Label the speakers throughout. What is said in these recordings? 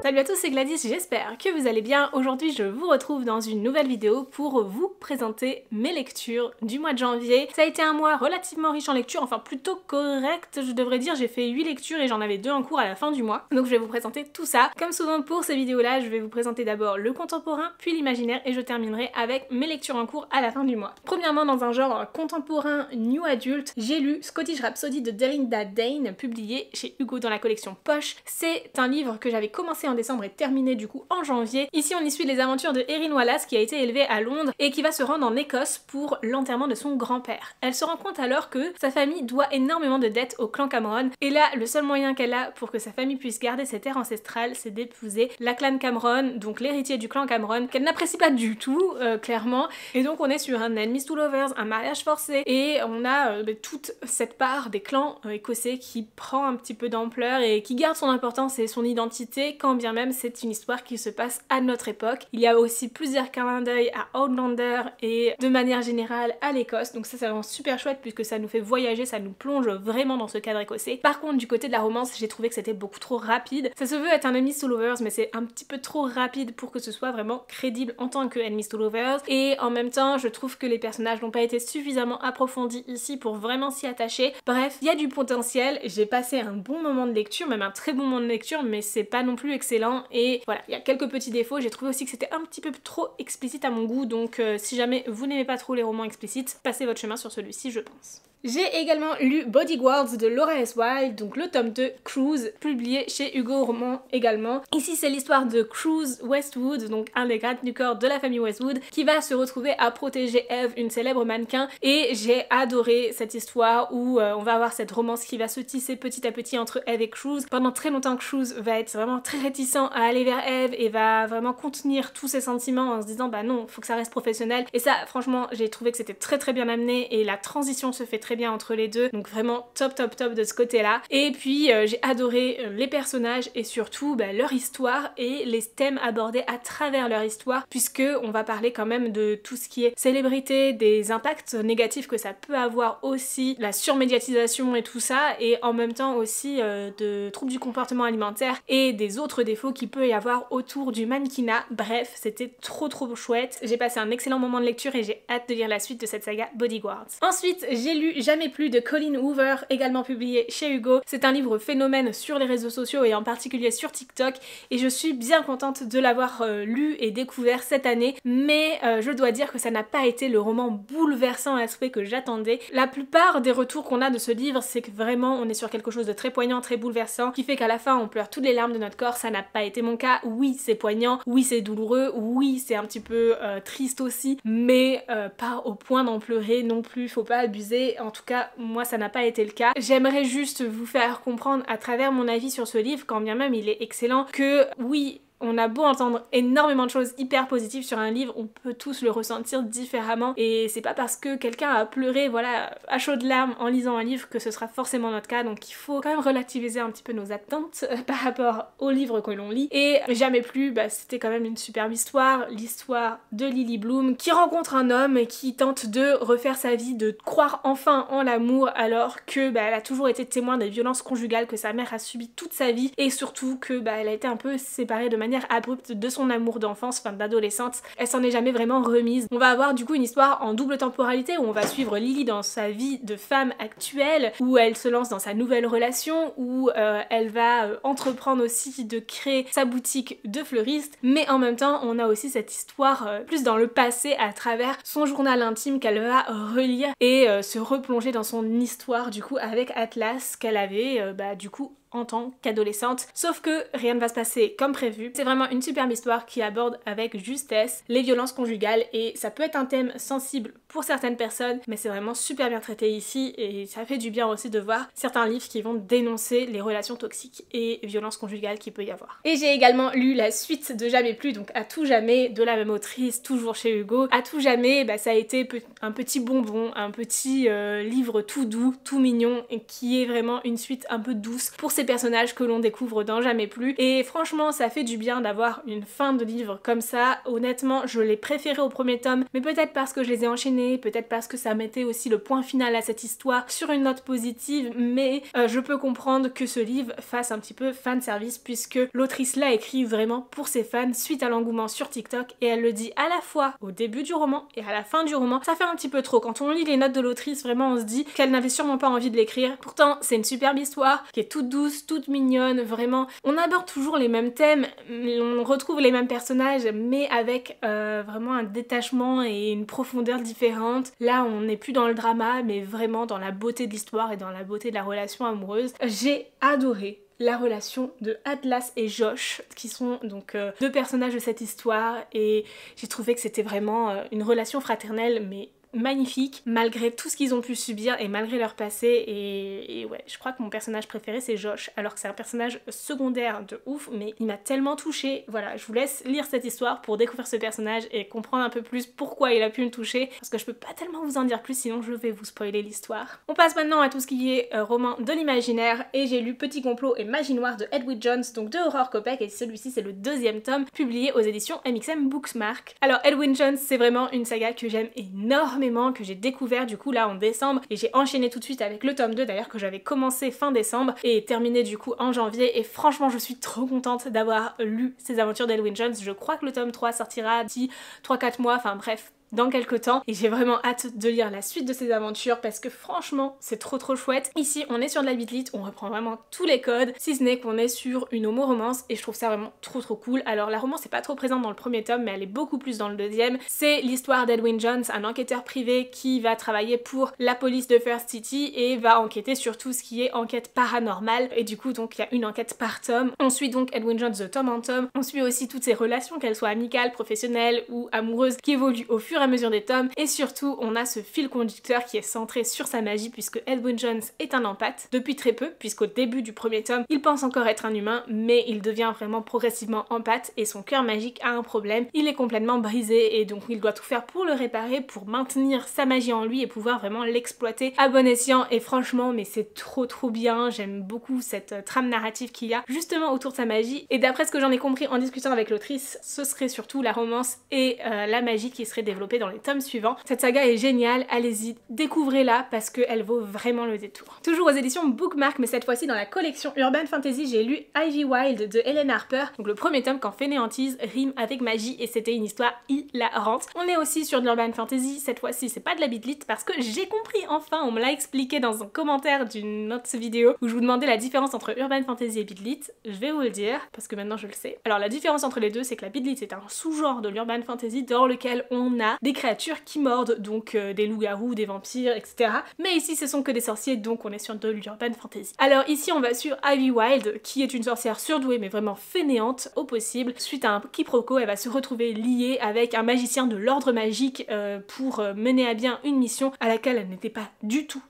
Speaker 1: Salut à tous, c'est Gladys, j'espère que vous allez bien. Aujourd'hui je vous retrouve dans une nouvelle vidéo pour vous présenter mes lectures du mois de janvier. Ça a été un mois relativement riche en lectures, enfin plutôt correct je devrais dire. J'ai fait 8 lectures et j'en avais 2 en cours à la fin du mois. Donc je vais vous présenter tout ça. Comme souvent pour ces vidéos là, je vais vous présenter d'abord le contemporain, puis l'imaginaire et je terminerai avec mes lectures en cours à la fin du mois. Premièrement, dans un genre contemporain new adult, j'ai lu Scottish Rhapsody de Delinda Dane, publié chez Hugo dans la collection Poche. C'est un livre que j'avais commencé en décembre et terminé du coup en janvier. Ici on y suit les aventures de Erin Wallace qui a été élevée à Londres et qui va se rendre en Écosse pour l'enterrement de son grand-père. Elle se rend compte alors que sa famille doit énormément de dettes au clan Cameron et là le seul moyen qu'elle a pour que sa famille puisse garder ses terres ancestrales c'est d'épouser la clan Cameron, donc l'héritier du clan Cameron, qu'elle n'apprécie pas du tout clairement, et donc on est sur un enemies to lovers, un mariage forcé et on a toute cette part des clans écossais qui prend un petit peu d'ampleur et qui garde son importance et son identité quand bien même c'est une histoire qui se passe à notre époque. Il y a aussi plusieurs clins d'œil à Outlander et de manière générale à l'Écosse, donc ça c'est vraiment super chouette puisque ça nous fait voyager, ça nous plonge vraiment dans ce cadre écossais. Par contre du côté de la romance j'ai trouvé que c'était beaucoup trop rapide. Ça se veut être un Enemies to Lovers mais c'est un petit peu trop rapide pour que ce soit vraiment crédible en tant que Enemies to Lovers, et en même temps je trouve que les personnages n'ont pas été suffisamment approfondis ici pour vraiment s'y attacher. Bref, il y a du potentiel, j'ai passé un bon moment de lecture, même un très bon moment de lecture, mais c'est pas non plus excellent et voilà, il y a quelques petits défauts. J'ai trouvé aussi que c'était un petit peu trop explicite à mon goût, donc si jamais vous n'aimez pas trop les romans explicites, passez votre chemin sur celui-ci je pense. J'ai également lu Bodyguards de Laura S. Wilde, donc le tome 2 Cruise, publié chez Hugo Roman également. Ici c'est l'histoire de Cruise Westwood, donc un des gardes du corps de la famille Westwood, qui va se retrouver à protéger Eve, une célèbre mannequin, et j'ai adoré cette histoire où on va avoir cette romance qui va se tisser petit à petit entre Eve et Cruise. Pendant très longtemps Cruise va être vraiment très réticent à aller vers Eve et va vraiment contenir tous ses sentiments en se disant bah non, faut que ça reste professionnel, et ça franchement j'ai trouvé que c'était très bien amené et la transition se fait très bien entre les deux, donc vraiment top de ce côté là. Et puis j'ai adoré les personnages et surtout leur histoire et les thèmes abordés à travers leur histoire, puisque on va parler quand même de tout ce qui est célébrité, des impacts négatifs que ça peut avoir aussi, la surmédiatisation et tout ça, et en même temps aussi de troubles du comportement alimentaire et des autres défauts qu'il peut y avoir autour du mannequinat. Bref, c'était trop chouette. J'ai passé un excellent moment de lecture et j'ai hâte de lire la suite de cette saga Bodyguards. Ensuite j'ai lu Jamais plus de Colleen Hoover, également publié chez Hugo. C'est un livre phénomène sur les réseaux sociaux et en particulier sur TikTok, et je suis bien contente de l'avoir lu et découvert cette année, mais je dois dire que ça n'a pas été le roman bouleversant à souhait que j'attendais. La plupart des retours qu'on a de ce livre, c'est que vraiment on est sur quelque chose de très poignant, très bouleversant, qui fait qu'à la fin on pleure toutes les larmes de notre corps. Ça n'a pas été mon cas. Oui c'est poignant, oui c'est douloureux, oui c'est un petit peu triste aussi, mais pas au point d'en pleurer non plus, faut pas abuser. En tout cas, moi ça n'a pas été le cas. J'aimerais juste vous faire comprendre à travers mon avis sur ce livre, quand bien même il est excellent, que oui, on a beau entendre énormément de choses hyper positives sur un livre, on peut tous le ressentir différemment, et c'est pas parce que quelqu'un a pleuré voilà à chaudes larmes en lisant un livre que ce sera forcément notre cas, donc il faut quand même relativiser un petit peu nos attentes par rapport au livre que l'on lit. Et Jamais plus, c'était quand même une superbe histoire, l'histoire de Lily Bloom qui rencontre un homme et qui tente de refaire sa vie, de croire enfin en l'amour alors que elle a toujours été témoin des violences conjugales que sa mère a subies toute sa vie, et surtout que elle a été un peu séparée de manière abrupte de son amour d'enfance, enfin d'adolescente. Elle s'en est jamais vraiment remise. On va avoir du coup une histoire en double temporalité où on va suivre Lily dans sa vie de femme actuelle, où elle se lance dans sa nouvelle relation, où elle va entreprendre aussi de créer sa boutique de fleuriste, mais en même temps on a aussi cette histoire plus dans le passé à travers son journal intime qu'elle va relire et se replonger dans son histoire du coup avec Atlas qu'elle avait du coup en tant qu'adolescente, sauf que rien ne va se passer comme prévu. C'est vraiment une superbe histoire qui aborde avec justesse les violences conjugales, et ça peut être un thème sensible pour certaines personnes, mais c'est vraiment super bien traité ici, et ça fait du bien aussi de voir certains livres qui vont dénoncer les relations toxiques et violences conjugales qu'il peut y avoir. Et j'ai également lu la suite de Jamais plus, donc À tout jamais, de la même autrice, toujours chez Hugo. À tout jamais, ça a été un petit bonbon, un petit livre tout doux, tout mignon, et qui est vraiment une suite un peu douce pour ces personnages que l'on découvre dans Jamais Plus. Et franchement ça fait du bien d'avoir une fin de livre comme ça. Honnêtement je l'ai préféré au premier tome, mais peut-être parce que je les ai enchaînés, peut-être parce que ça mettait aussi le point final à cette histoire sur une note positive, mais je peux comprendre que ce livre fasse un petit peu fan service puisque l'autrice l'a écrit vraiment pour ses fans suite à l'engouement sur TikTok, et elle le dit à la fois au début du roman et à la fin du roman. Ça fait un petit peu trop. Quand on lit les notes de l'autrice, vraiment on se dit qu'elle n'avait sûrement pas envie de l'écrire. Pourtant c'est une superbe histoire qui est toute douce, toute mignonne, vraiment. On aborde toujours les mêmes thèmes, on retrouve les mêmes personnages, mais avec vraiment un détachement et une profondeur différente. Là on n'est plus dans le drama, mais vraiment dans la beauté de l'histoire et dans la beauté de la relation amoureuse. J'ai adoré la relation de Atlas et Josh, qui sont donc deux personnages de cette histoire, et j'ai trouvé que c'était vraiment une relation fraternelle mais magnifique malgré tout ce qu'ils ont pu subir et malgré leur passé. Et ouais, je crois que mon personnage préféré c'est Josh, alors que c'est un personnage secondaire de ouf, mais il m'a tellement touchée. Voilà, je vous laisse lire cette histoire pour découvrir ce personnage et comprendre un peu plus pourquoi il a pu me toucher, parce que je peux pas tellement vous en dire plus sinon je vais vous spoiler l'histoire. On passe maintenant à tout ce qui est roman de l'imaginaire, et j'ai lu Petit Complot et Magie Noire de Edwin Jones, donc de Aurore Kopec, et celui-ci c'est le deuxième tome publié aux éditions MXM Booksmark. Alors Edwin Jones c'est vraiment une saga que j'aime énormément, que j'ai découvert du coup là en décembre, et j'ai enchaîné tout de suite avec le tome 2 d'ailleurs que j'avais commencé fin décembre et terminé du coup en janvier, et franchement je suis trop contente d'avoir lu ces aventures d'Edwin Jones. Je crois que le tome 3 sortira d'ici 3-4 mois, enfin bref, dans quelques temps, et j'ai vraiment hâte de lire la suite de ces aventures parce que franchement c'est trop chouette. Ici on est sur de la bitlit, on reprend vraiment tous les codes, si ce n'est qu'on est sur une homo-romance, et je trouve ça vraiment trop cool. Alors la romance est pas trop présente dans le premier tome, mais elle est beaucoup plus dans le deuxième. C'est l'histoire d'Edwin Jones, un enquêteur privé qui va travailler pour la police de First City et va enquêter sur tout ce qui est enquête paranormale, et du coup donc il y a une enquête par tome. On suit donc Edwin Jones de tome en tome, on suit aussi toutes ses relations, qu'elles soient amicales, professionnelles ou amoureuses, qui évoluent au fur et à mesure des tomes, et surtout on a ce fil conducteur qui est centré sur sa magie, puisque Edwin Jones est un empathe depuis très peu, puisqu'au début du premier tome il pense encore être un humain, mais il devient vraiment progressivement empathe et son cœur magique a un problème, il est complètement brisé, et donc il doit tout faire pour le réparer, pour maintenir sa magie en lui et pouvoir vraiment l'exploiter à bon escient. Et franchement mais c'est trop bien, j'aime beaucoup cette trame narrative qu'il y a justement autour de sa magie, et d'après ce que j'en ai compris en discutant avec l'autrice, ce serait surtout la romance et la magie qui serait développée dans les tomes suivants. Cette saga est géniale, allez-y, découvrez-la parce qu'elle vaut vraiment le détour. Toujours aux éditions Bookmark, mais cette fois-ci dans la collection Urban Fantasy, j'ai lu Ivy Wild de Hélène Harper, donc le premier tome quand fainéantise rime avec magie, et c'était une histoire hilarante. On est aussi sur de l'Urban Fantasy, cette fois-ci c'est pas de la bitlit parce que j'ai compris enfin, on me l'a expliqué dans un commentaire d'une autre vidéo où je vous demandais la différence entre Urban Fantasy et bitlit. Je vais vous le dire parce que maintenant je le sais. Alors la différence entre les deux, c'est que la bitlit c'est un sous-genre de l'Urban Fantasy dans lequel on a des créatures qui mordent, donc des loups-garous, des vampires, etc. Mais ici ce sont que des sorciers, donc on est sur de l'urban fantasy. Alors ici on va sur Ivy Wild, qui est une sorcière surdouée mais vraiment fainéante au possible. Suite à un quiproquo, elle va se retrouver liée avec un magicien de l'ordre magique pour mener à bien une mission à laquelle elle n'était pas du tout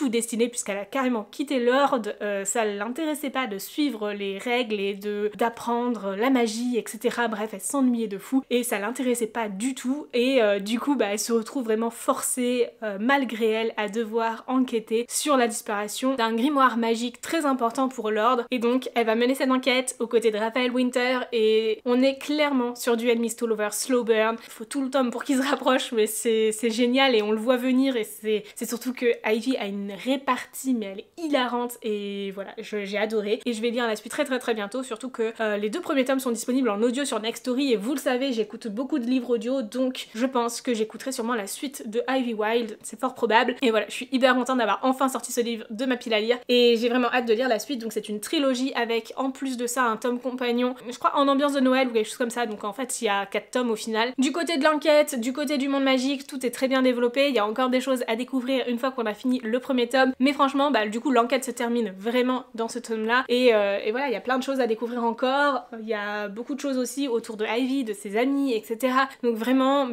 Speaker 1: destinée, puisqu'elle a carrément quitté l'ordre. Ça l'intéressait pas de suivre les règles et d'apprendre la magie, etc. Bref, elle s'ennuyait de fou et ça l'intéressait pas du tout, et du coup elle se retrouve vraiment forcée malgré elle à devoir enquêter sur la disparition d'un grimoire magique très important pour l'ordre, et donc elle va mener cette enquête aux côtés de Raphael Winter, et on est clairement sur du Enemy Stollover slow burn. Il faut tout le tome pour qu'ils se rapprochent, mais c'est génial et on le voit venir, et c'est surtout que Ivy a une répartie mais elle est hilarante, et voilà, j'ai adoré, et je vais lire la suite très bientôt, surtout que les deux premiers tomes sont disponibles en audio sur Nextory, et vous le savez j'écoute beaucoup de livres audio, donc je pense que j'écouterai sûrement la suite de Ivy Wild, c'est fort probable. Et voilà, je suis hyper contente d'avoir enfin sorti ce livre de ma pile à lire, et j'ai vraiment hâte de lire la suite. Donc c'est une trilogie avec en plus de ça un tome compagnon, je crois en ambiance de Noël ou quelque chose comme ça, donc en fait il y a 4 tomes au final. Du côté de l'enquête, du côté du monde magique, tout est très bien développé, il y a encore des choses à découvrir une fois qu'on a fini le premier tome, mais franchement du coup l'enquête se termine vraiment dans ce tome là, et voilà, il y a plein de choses à découvrir encore, il y a beaucoup de choses aussi autour de Ivy, de ses amis, etc. Donc vraiment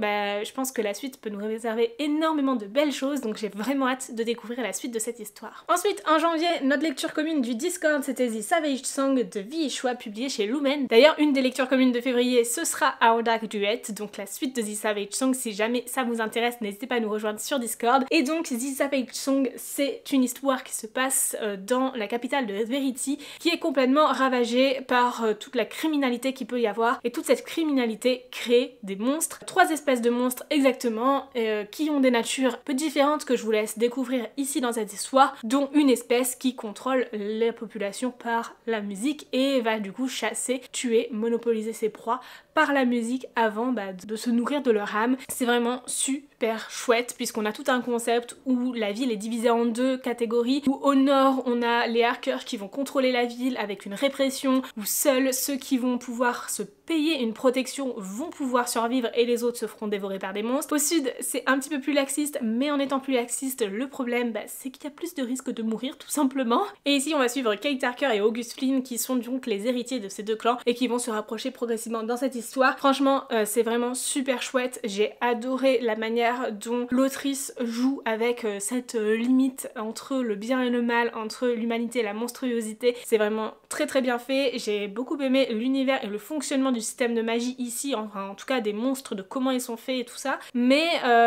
Speaker 1: je pense que la suite peut nous réserver énormément de belles choses, donc j'ai vraiment hâte de découvrir la suite de cette histoire. Ensuite, en janvier, notre lecture commune du Discord, c'était The Savage Song de Vi Ishwa, publié chez Lumen. D'ailleurs, une des lectures communes de février, ce sera Our Dark Duet, donc la suite de The Savage Song. Si jamais ça vous intéresse, n'hésitez pas à nous rejoindre sur Discord. Et donc, The Savage Song, c'est une histoire qui se passe dans la capitale de Verity, qui est complètement ravagée par toute la criminalité qu'il peut y avoir, et toute cette criminalité crée des monstres, 3 espèces de monstres exactement, qui ont des natures peu différentes que je vous laisse découvrir ici dans cette histoire, dont une espèce qui contrôle la population par la musique et va du coup chasser, tuer, monopoliser ses proies par la musique avant de se nourrir de leur âme. C'est vraiment super chouette puisqu'on a tout un concept où la ville est divisée en 2 catégories, où au nord on a les Harkers qui vont contrôler la ville avec une répression, où seuls ceux qui vont pouvoir se payer une protection vont pouvoir survivre et les autres se feront dévorer par des monstres. Au sud c'est un petit peu plus laxiste, mais en étant plus laxiste, le problème c'est qu'il y a plus de risques de mourir tout simplement. Et ici on va suivre Kate Harker et August Flynn qui sont donc les héritiers de ces 2 clans et qui vont se rapprocher progressivement dans cette histoire. Franchement c'est vraiment super chouette, j'ai adoré la manière dont l'autrice joue avec cette limite entre le bien et le mal, entre l'humanité et la monstruosité. C'est vraiment très bien fait, j'ai beaucoup aimé l'univers et le fonctionnement du système de magie ici, enfin en tout cas des monstres, de comment ils sont faits et tout ça, mais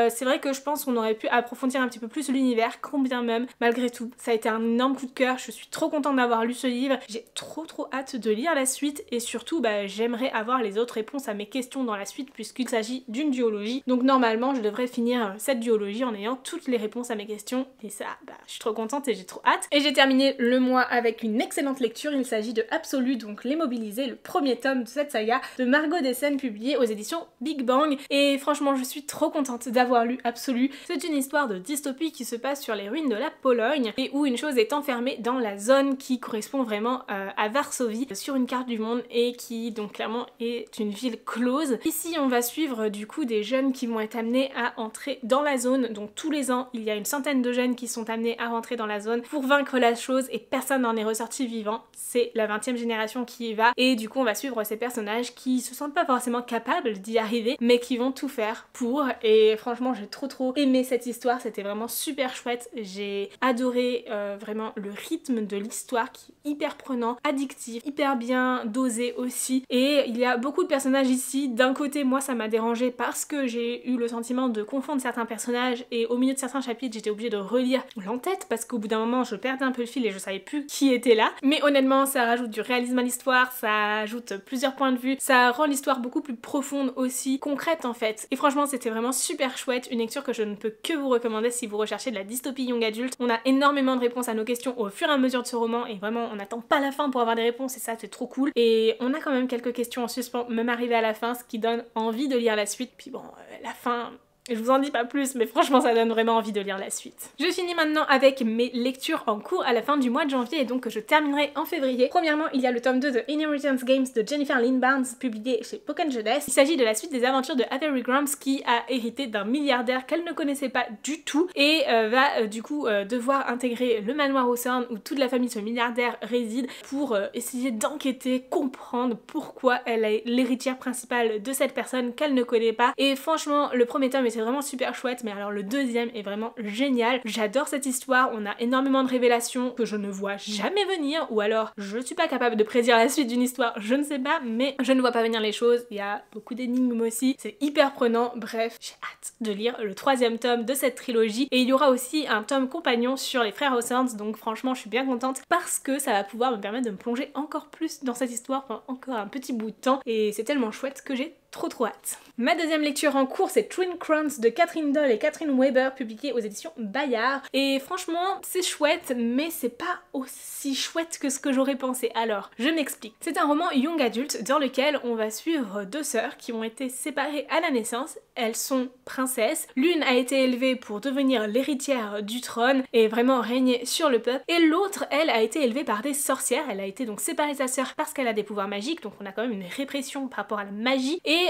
Speaker 1: c'est vrai que je pense qu'on aurait pu approfondir un petit peu plus l'univers, combien même, malgré tout. Ça a été un énorme coup de cœur, je suis trop contente d'avoir lu ce livre, j'ai trop hâte de lire la suite et surtout j'aimerais avoir les autres réponses à mes questions dans la suite puisqu'il s'agit d'une duologie, donc normalement je devrais finir cette duologie en ayant toutes les réponses à mes questions et ça, je suis trop contente et j'ai trop hâte. Et j'ai terminé le mois avec une excellente lecture, il s'agit de Absolu, donc Les Mobilisés, le premier tome de cette saga de Margot Dessen, publié aux éditions Big Bang, et franchement je suis trop contente d'avoir lu Absolu. C'est une histoire de dystopie qui se passe sur les ruines de la Pologne et où une chose est enfermée dans la zone qui correspond vraiment à Varsovie sur une carte du monde et qui donc clairement est une ville close. Ici on va suivre du coup des jeunes qui vont être amenés à entrer dans la zone, donc tous les ans il y a une centaine de jeunes qui sont amenés à rentrer dans la zone pour vaincre la chose et personne n'en est ressorti vivant. C'est la 20e génération qui y va et du coup on va suivre ces personnages qui se sentent pas forcément capables d'y arriver mais qui vont tout faire pour, et franchement j'ai trop aimé cette histoire, c'était vraiment super chouette. J'ai adoré vraiment le rythme de l'histoire qui est hyper prenant, addictif, hyper bien dosé aussi, et il y a beaucoup de personnages ici. D'un côté moi ça m'a dérangé parce que j'ai eu le sentiment de confondre certains personnages et au milieu de certains chapitres j'étais obligée de relire l'entête parce qu'au bout d'un moment je perdais un peu le fil et je savais plus qui était là, mais honnêtement ça rajoute du réalisme à l'histoire, ça ajoute plusieurs points de vue, ça rend l'histoire beaucoup plus profonde aussi, concrète en fait, et franchement c'était vraiment super chouette, une lecture que je ne peux que vous recommander si vous recherchez de la dystopie young adulte. On a énormément de réponses à nos questions au fur et à mesure de ce roman et vraiment on n'attend pas la fin pour avoir des réponses et ça c'est trop cool, et on a quand même quelques questions en suspens même arrivé à la fin, ce qui donne envie de lire la suite. Puis bon, la fin... Je vous en dis pas plus, mais franchement ça donne vraiment envie de lire la suite. Je finis maintenant avec mes lectures en cours à la fin du mois de janvier et donc je terminerai en février. Premièrement, il y a le tome 2 de Inheritance Games de Jennifer Lynn Barnes, publié chez Pokémon Jeunesse. Il s'agit de la suite des aventures de Avery Grams qui a hérité d'un milliardaire qu'elle ne connaissait pas du tout et va du coup devoir intégrer le manoir Hawthorne où toute la famille de ce milliardaire réside pour essayer d'enquêter, comprendre pourquoi elle est l'héritière principale de cette personne qu'elle ne connaît pas. Et franchement, le premier tome est vraiment super chouette, mais alors le deuxième est vraiment génial. J'adore cette histoire, on a énormément de révélations que je ne vois jamais venir, ou alors je suis pas capable de prédire la suite d'une histoire, je ne sais pas, mais je ne vois pas venir les choses. Il y a beaucoup d'énigmes aussi, c'est hyper prenant. Bref, j'ai hâte de lire le 3e tome de cette trilogie, et il y aura aussi un tome compagnon sur les frères Hawthorne, donc franchement je suis bien contente parce que ça va pouvoir me permettre de me plonger encore plus dans cette histoire pendant encore un petit bout de temps, et c'est tellement chouette que j'ai trop hâte. Ma deuxième lecture en cours c'est Twin Crowns de Catherine Doll et Catherine Weber, publié aux éditions Bayard, et franchement c'est chouette mais c'est pas aussi chouette que ce que j'aurais pensé. Alors je m'explique. C'est un roman young adulte dans lequel on va suivre 2 sœurs qui ont été séparées à la naissance. Elles sont princesses, l'une a été élevée pour devenir l'héritière du trône et vraiment régner sur le peuple, et l'autre elle a été élevée par des sorcières. Elle a été donc séparée de sa sœur parce qu'elle a des pouvoirs magiques, donc on a quand même une répression par rapport à la magie, et et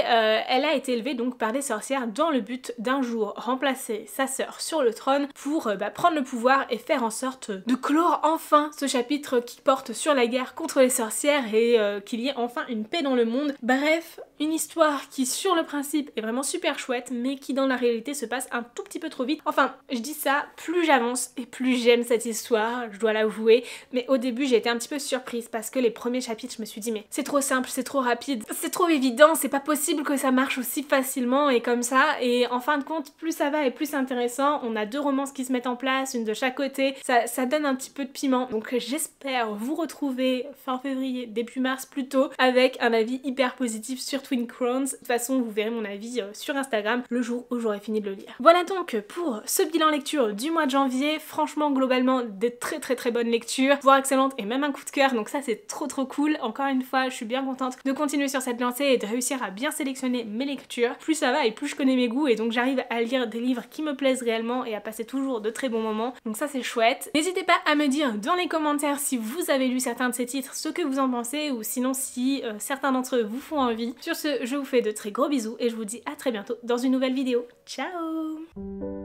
Speaker 1: elle a été élevée donc par des sorcières dans le but d'un jour remplacer sa sœur sur le trône pour prendre le pouvoir et faire en sorte de clore enfin ce chapitre qui porte sur la guerre contre les sorcières et qu'il y ait enfin une paix dans le monde. Bref, une histoire qui sur le principe est vraiment super chouette mais qui dans la réalité se passe un tout petit peu trop vite. Enfin, je dis ça, plus j'avance et plus j'aime cette histoire, je dois l'avouer, mais au début j'ai été un petit peu surprise parce que les premiers chapitres je me suis dit mais c'est trop simple, c'est trop rapide, c'est trop évident, c'est pas possible que ça marche aussi facilement et comme ça, et en fin de compte plus ça va et plus c'est intéressant. On a deux romances qui se mettent en place, une de chaque côté, ça donne un petit peu de piment, donc j'espère vous retrouver fin février, début mars plutôt, avec un avis hyper positif sur Twin Crowns. De toute façon vous verrez mon avis sur Instagram le jour où j'aurai fini de le lire. Voilà donc pour ce bilan lecture du mois de janvier. Franchement globalement des très bonnes lectures, voire excellentes et même un coup de cœur, donc ça c'est trop cool. Encore une fois je suis bien contente de continuer sur cette lancée et de réussir à bien sélectionner mes lectures. Plus ça va et plus je connais mes goûts et donc j'arrive à lire des livres qui me plaisent réellement et à passer toujours de très bons moments, donc ça c'est chouette. N'hésitez pas à me dire dans les commentaires si vous avez lu certains de ces titres, ce que vous en pensez, ou sinon si certains d'entre eux vous font envie. Sur ce, je vous fais de très gros bisous et je vous dis à très bientôt dans une nouvelle vidéo. Ciao!